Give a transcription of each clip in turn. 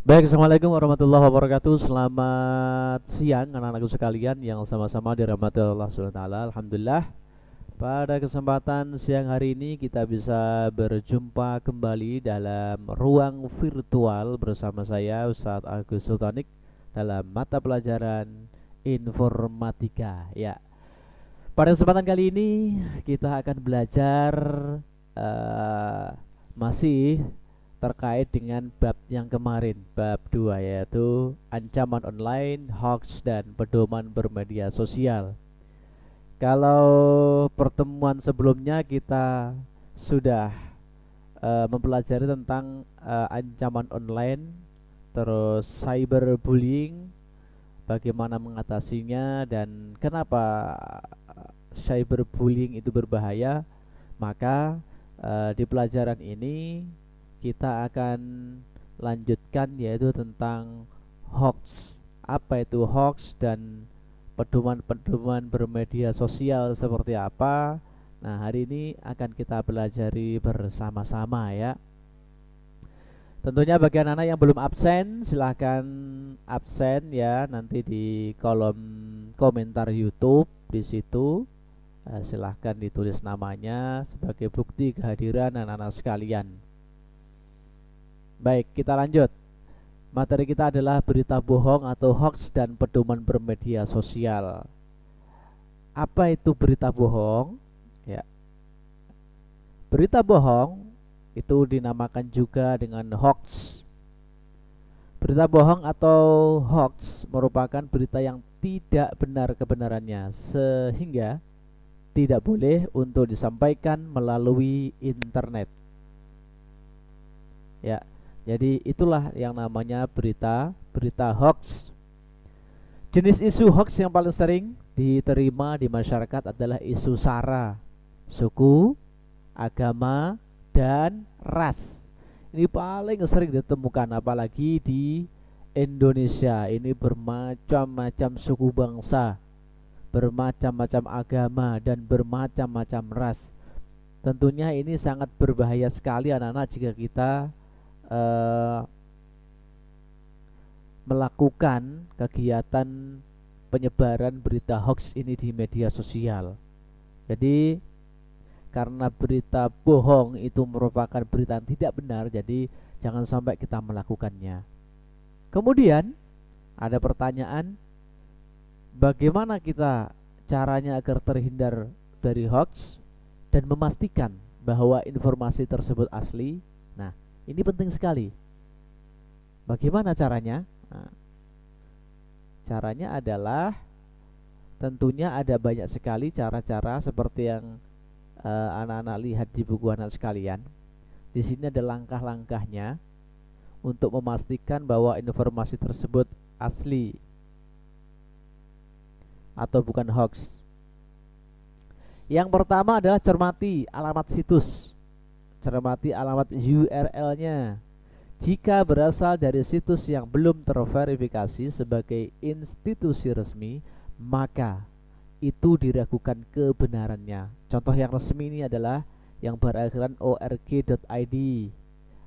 Baik, assalamualaikum warahmatullahi wabarakatuh. Selamat siang anak-anakku sekalian yang sama-sama dirahmati Allah Subhanahu wa taala. Alhamdulillah, pada kesempatan siang hari ini kita bisa berjumpa kembali dalam ruang virtual bersama saya Ustadz Agus Sultanik dalam mata pelajaran informatika. Ya, pada kesempatan kali ini kita akan belajar eh, masih terkait dengan bab yang kemarin, bab 2, yaitu ancaman online, hoax dan pedoman bermedia sosial. Kalau pertemuan sebelumnya kita sudah mempelajari tentang ancaman online, terus cyberbullying, bagaimana mengatasinya dan kenapa cyberbullying itu berbahaya, maka di pelajaran ini kita akan lanjutkan yaitu tentang hoax. Apa itu hoax dan pedoman-pedoman bermedia sosial seperti apa? Nah, hari ini akan kita pelajari bersama-sama ya. Tentunya bagi anak-anak yang belum absen, silahkan absen ya nanti di kolom komentar YouTube di situ. Silahkan ditulis namanya sebagai bukti kehadiran anak-anak sekalian. Baik, kita lanjut. Materi kita adalah berita bohong atau hoax dan pedoman bermedia sosial. Apa itu berita bohong? Ya, berita bohong itu dinamakan juga dengan hoax. Berita bohong atau hoax merupakan berita yang tidak benar kebenarannya sehingga tidak boleh untuk disampaikan melalui internet. Ya, jadi itulah yang namanya berita hoax. Jenis isu hoax yang paling sering diterima di masyarakat adalah isu SARA, suku, agama, dan ras. Ini paling sering ditemukan apalagi di Indonesia. Ini bermacam-macam suku bangsa, bermacam-macam agama, dan bermacam-macam ras. Tentunya ini sangat berbahaya sekali anak-anak jika kita eh, melakukan kegiatan penyebaran berita hoax ini di media sosial. Jadi karena berita bohong itu merupakan berita yang tidak benar, jadi jangan sampai kita melakukannya. Kemudian ada pertanyaan, bagaimana kita caranya agar terhindar dari hoax dan memastikan bahwa informasi tersebut asli? Nah, ini penting sekali. Bagaimana caranya? Nah, caranya adalah tentunya ada banyak sekali cara-cara seperti yang anak-anak lihat di buku anak sekalian. Di sini ada langkah-langkahnya untuk memastikan bahwa informasi tersebut asli atau bukan hoax. Yang pertama adalah cermati alamat situs. Cermati alamat URL-nya. Jika berasal dari situs yang belum terverifikasi sebagai institusi resmi, maka itu diragukan kebenarannya. Contoh yang resmi ini adalah yang berakhiran org.id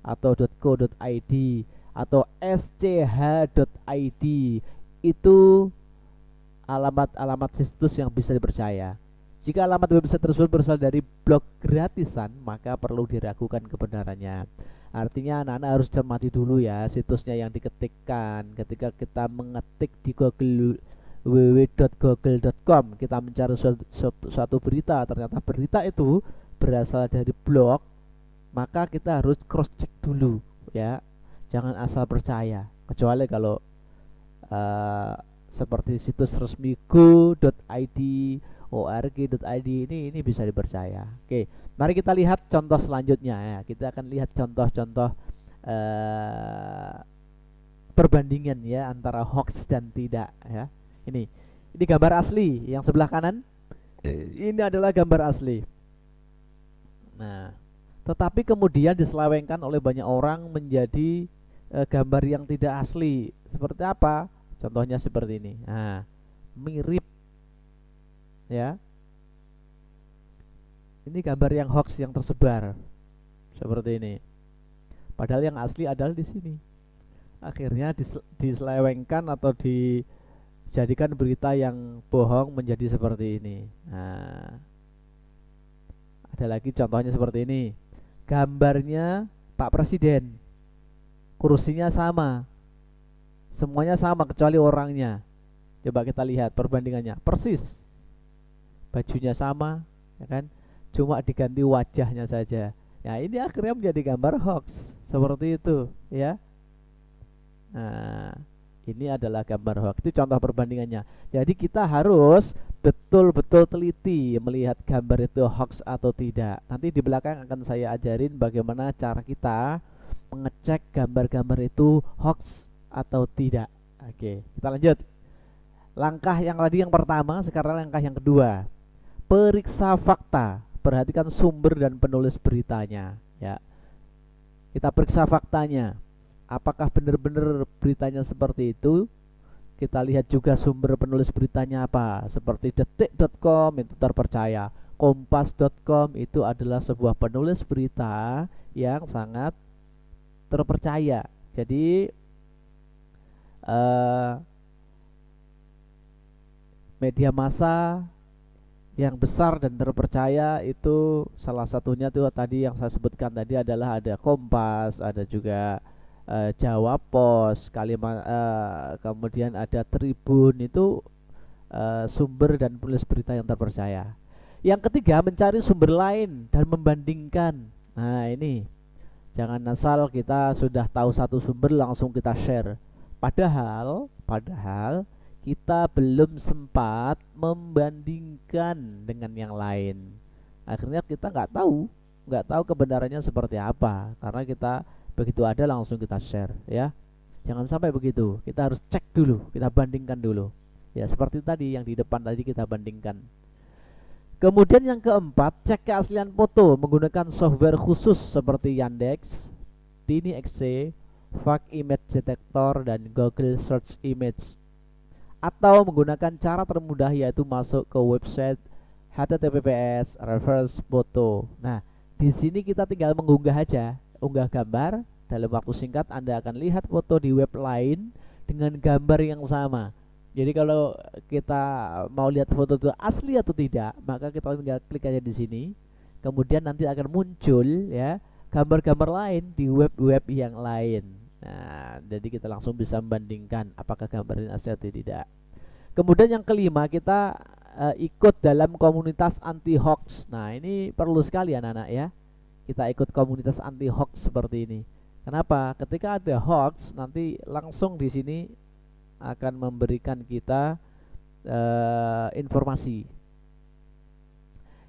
atau .co.id atau sch.id. Itu alamat-alamat situs yang bisa dipercaya. Jika alamat website tersebut berasal dari blog gratisan, maka perlu diragukan kebenarannya. Artinya anak-anak harus cermati dulu ya situsnya yang diketikkan. Ketika kita mengetik di Google www.google.com, kita mencari suatu berita, ternyata berita itu berasal dari blog, maka kita harus cross check dulu ya. Jangan asal percaya. Kecuali kalau uh, seperti situs resmi go.id, org.id, ini bisa dipercaya. Oke, mari kita lihat contoh selanjutnya ya. Kita akan lihat contoh-contoh uh, perbandingan ya antara hoax dan tidak ya. Ini ini gambar asli yang sebelah kanan. Ini adalah gambar asli. Nah, tetapi kemudian diselewengkan oleh banyak orang menjadi gambar yang tidak asli. Seperti apa? Contohnya seperti ini. Nah, mirip ya. Ini gambar yang hoax yang tersebar seperti ini. Padahal yang asli adalah di sini. Akhirnya diselewengkan atau dijadikan berita yang bohong menjadi seperti ini. Nah, ada lagi contohnya seperti ini. Gambarnya Pak Presiden, kursinya sama, semuanya sama kecuali orangnya. Coba kita lihat perbandingannya, persis, bajunya sama, ya kan? Cuma diganti wajahnya saja. Ya ini akhirnya menjadi gambar hoax seperti itu, ya. Nah, ini adalah gambar hoax. Itu contoh perbandingannya. Jadi kita harus betul-betul teliti melihat gambar itu hoax atau tidak. Nanti di belakang akan saya ajarin bagaimana cara kita mengecek gambar-gambar itu hoax atau tidak. Oke, kita lanjut. Langkah yang tadi yang pertama, sekarang langkah yang kedua. Periksa fakta. Perhatikan sumber dan penulis beritanya, ya. Kita periksa faktanya. Apakah benar-benar beritanya seperti itu? Kita lihat juga sumber penulis beritanya apa. Seperti detik.com itu terpercaya. Kompas.com itu adalah sebuah penulis berita yang sangat terpercaya. Jadi media massa yang besar dan terpercaya itu salah satunya tuh tadi yang saya sebutkan tadi adalah ada Kompas, ada juga Jawa Pos, kemudian ada Tribun, itu sumber dan penulis berita yang terpercaya. Yang ketiga, mencari sumber lain dan membandingkan. Nah ini, jangan asal kita sudah tahu satu sumber langsung kita share. Padahal kita belum sempat membandingkan dengan yang lain. Akhirnya kita nggak tahu kebenarannya seperti apa, karena kita begitu ada langsung kita share, ya. Jangan sampai begitu. Kita harus cek dulu, kita bandingkan dulu. Ya seperti tadi yang di depan tadi kita bandingkan. Kemudian yang keempat, cek keaslian foto menggunakan software khusus seperti Yandex, TinyXC, Fake Image Detector, dan Google Search Image. Atau menggunakan cara termudah yaitu masuk ke website https reverse foto. Nah, di sini kita tinggal mengunggah aja, unggah gambar. Dalam waktu singkat Anda akan lihat foto di web lain dengan gambar yang sama. Jadi kalau kita mau lihat foto itu asli atau tidak, maka kita tinggal klik aja di sini. Kemudian nanti akan muncul, ya, gambar-gambar lain di web-web yang lain. Nah, jadi kita langsung bisa membandingkan apakah gambar ini asli atau tidak. Kemudian yang kelima, kita ikut dalam komunitas anti hoax. Nah, ini perlu sekali anak-anak, ya. Kita ikut komunitas anti hoax seperti ini. Kenapa? Ketika ada hoax, nanti langsung di sini akan memberikan kita informasi.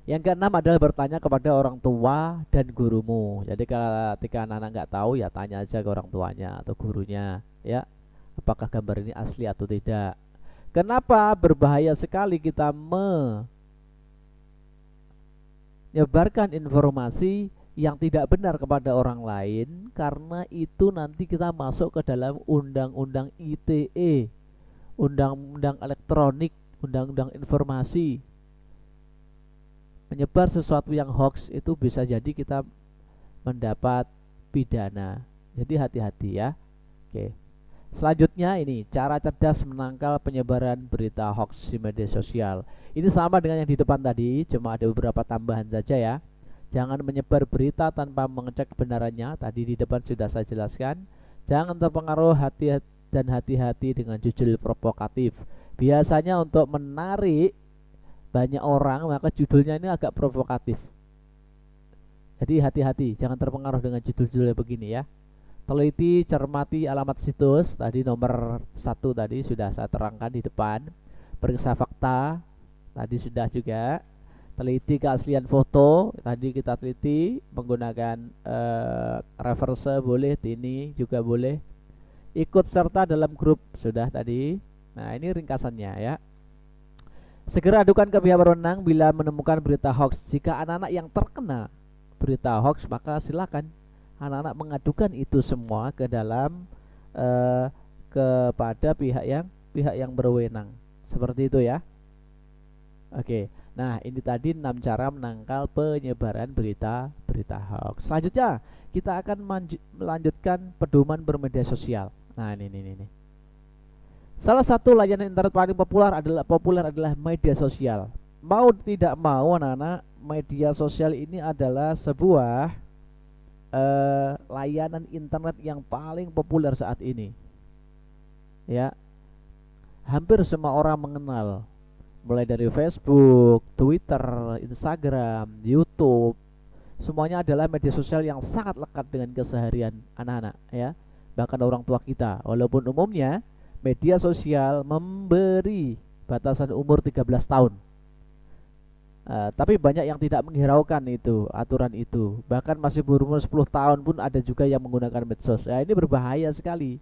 Yang keenam adalah bertanya kepada orang tua dan gurumu. Jadi ketika anak-anak nggak tahu, ya tanya aja ke orang tuanya atau gurunya, ya, apakah gambar ini asli atau tidak. Kenapa berbahaya sekali kita menyebarkan informasi yang tidak benar kepada orang lain? Karena itu nanti kita masuk ke dalam undang-undang ITE, undang-undang elektronik, undang-undang informasi. Menyebar sesuatu yang hoax itu bisa jadi kita mendapat pidana. Jadi hati-hati, ya. Oke. Selanjutnya ini cara cerdas menangkal penyebaran berita hoax di media sosial. Ini sama dengan yang di depan tadi, cuma ada beberapa tambahan saja, ya. Jangan menyebar berita tanpa mengecek kebenarannya. Tadi di depan sudah saya jelaskan. Jangan terpengaruh hati-hati dengan judul provokatif. Biasanya untuk menarik banyak orang, maka judulnya ini agak provokatif. Jadi hati-hati, jangan terpengaruh dengan judul-judulnya begini, ya. Teliti, cermati alamat situs. Tadi nomor 1 tadi sudah saya terangkan di depan. Periksa fakta, tadi sudah juga. Teliti keaslian foto, tadi kita teliti menggunakan reverse boleh, Tini juga boleh. Ikut serta dalam grup, sudah tadi. Nah ini ringkasannya, ya. Segera adukan ke pihak berwenang bila menemukan berita hoax. Jika anak-anak yang terkena berita hoax, maka silakan anak-anak mengadukan itu semua ke dalam kepada pihak yang berwenang. Seperti itu, ya. Oke. Nah, ini tadi 6 cara menangkal penyebaran berita hoax. Selanjutnya, kita akan melanjutkan pedoman bermedia sosial. Nah, ini. Salah satu layanan internet paling populer adalah media sosial. Mau tidak mau anak-anak, media sosial ini adalah sebuah layanan internet yang paling populer saat ini. Ya, hampir semua orang mengenal. Mulai dari Facebook, Twitter, Instagram, YouTube, semuanya adalah media sosial yang sangat lekat dengan keseharian anak-anak ya. Bahkan orang tua kita. Walaupun umumnya media sosial memberi batasan umur 13 tahun. Tapi banyak yang tidak menghiraukan itu, aturan itu. Bahkan masih berumur 10 tahun pun ada juga yang menggunakan medsos. Ya, ini berbahaya sekali.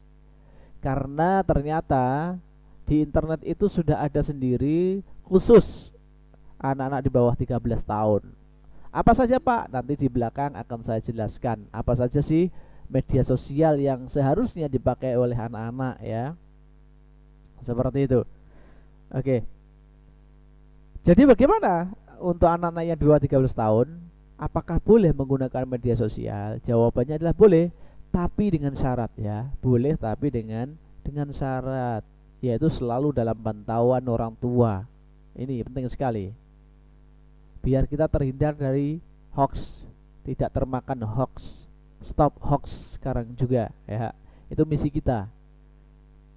Karena ternyata di internet itu sudah ada sendiri khusus anak-anak di bawah 13 tahun. Apa saja Pak? Nanti di belakang akan saya jelaskan. Apa saja sih media sosial yang seharusnya dipakai oleh anak-anak ya. Seperti itu. Oke. Jadi bagaimana untuk anak-anak yang di bawah 13 tahun? Apakah boleh menggunakan media sosial? Jawabannya adalah boleh, tapi dengan syarat ya. Boleh tapi dengan syarat, yaitu selalu dalam pantauan orang tua. Ini penting sekali. Biar kita terhindar dari hoax, tidak termakan hoax. Stop hoax sekarang juga ya. Itu misi kita.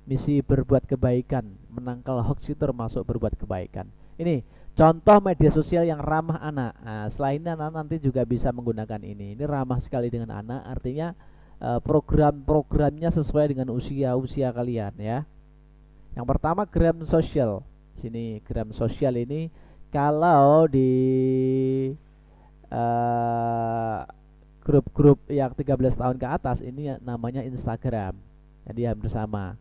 Misi berbuat kebaikan, menangkal hoax itu termasuk berbuat kebaikan. Ini contoh media sosial yang ramah anak. Nah, setelah ini anak nanti juga bisa menggunakan ini. Ini ramah sekali dengan anak, artinya program-programnya sesuai dengan usia kalian ya. Yang pertama gram sosial. Sini gram sosial ini kalau di grup-grup yang 13 tahun ke atas ini namanya Instagram. Jadi hampir sama.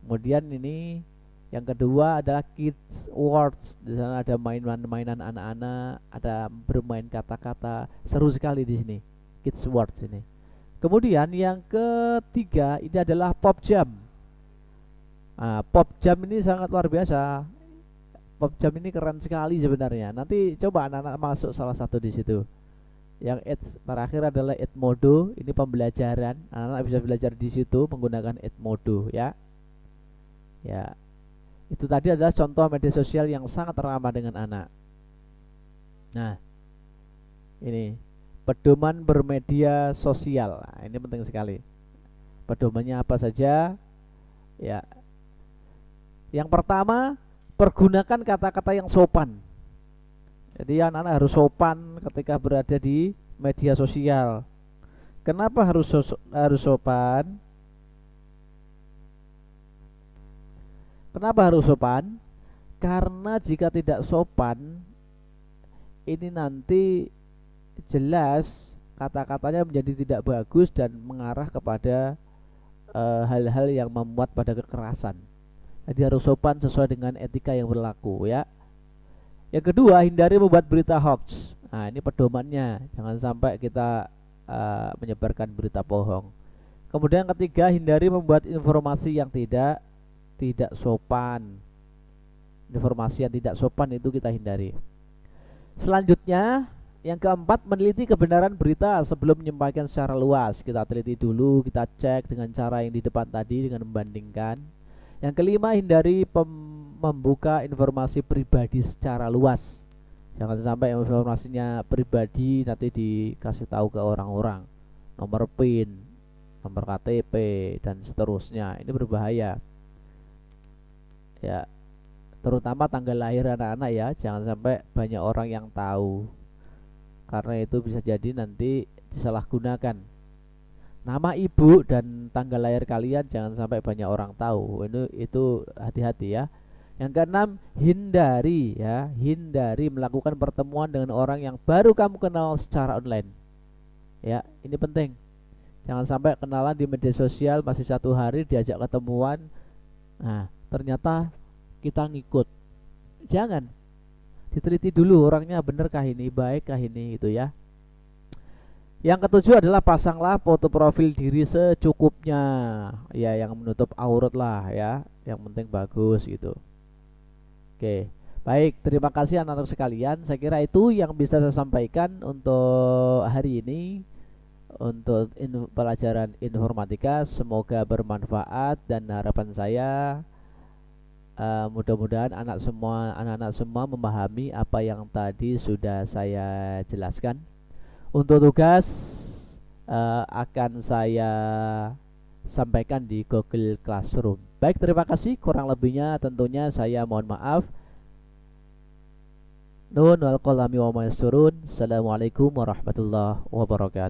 Kemudian ini yang kedua adalah Kids Words. Di sana ada mainan anak-anak, ada bermain kata-kata, seru sekali di sini. Kids Words ini. Kemudian yang ketiga ini adalah Pop Jam. Pop Jam ini sangat luar biasa. Pop Jam ini keren sekali sebenarnya. Nanti coba anak-anak masuk salah satu di situ. Yang terakhir adalah Edmodo. Ini pembelajaran. Anak-anak bisa belajar di situ menggunakan Edmodo ya. Ya, itu tadi adalah contoh media sosial yang sangat ramah dengan anak. Nah, ini pedoman bermedia sosial. Nah, ini penting sekali. Pedomannya apa saja? Ya, yang pertama, pergunakan kata-kata yang sopan. Jadi anak-anak harus sopan ketika berada di media sosial. Kenapa harus sopan? Kenapa harus sopan? Karena jika tidak sopan, ini nanti jelas kata-katanya menjadi tidak bagus dan mengarah kepada hal-hal yang memuat pada kekerasan. Jadi harus sopan sesuai dengan etika yang berlaku ya. Yang kedua, hindari membuat berita hoax. Nah, ini pedomannya, jangan sampai kita menyebarkan berita bohong. Kemudian yang ketiga, hindari membuat informasi yang tidak sopan. Informasi yang tidak sopan itu kita hindari. Selanjutnya, yang keempat, meneliti kebenaran berita sebelum menyampaikan secara luas. Kita teliti dulu, kita cek dengan cara yang di depan tadi dengan membandingkan. Yang kelima, hindari membuka informasi pribadi secara luas. Jangan sampai informasinya pribadi nanti dikasih tahu ke orang-orang. Nomor PIN, nomor KTP dan seterusnya. Ini berbahaya. Ya, terutama tanggal lahir anak-anak ya, jangan sampai banyak orang yang tahu. Karena itu bisa jadi nanti disalahgunakan. Nama ibu dan tanggal lahir kalian jangan sampai banyak orang tahu. Itu hati-hati ya. Yang keenam, hindari melakukan pertemuan dengan orang yang baru kamu kenal secara online. Ya, ini penting. Jangan sampai kenalan di media sosial masih 1 hari diajak ketemuan. Nah, ternyata kita ngikut. Jangan. Diteliti dulu orangnya benerkah ini, baikkah ini gitu ya. Yang ketujuh adalah pasanglah foto profil diri secukupnya. Ya, yang menutup aurat lah ya. Yang penting bagus gitu. Oke. Baik, terima kasih anak-anak sekalian. Saya kira itu yang bisa saya sampaikan untuk hari ini. untuk pelajaran informatika. Semoga bermanfaat dan harapan saya mudah-mudahan anak-anak semua memahami apa yang tadi sudah saya jelaskan. Untuk tugas akan saya sampaikan di Google Classroom. Baik, terima kasih. Kurang lebihnya tentunya saya mohon maaf. Nun wal qalami wa ma yasturun. Assalamualaikum warahmatullahi wabarakatuh.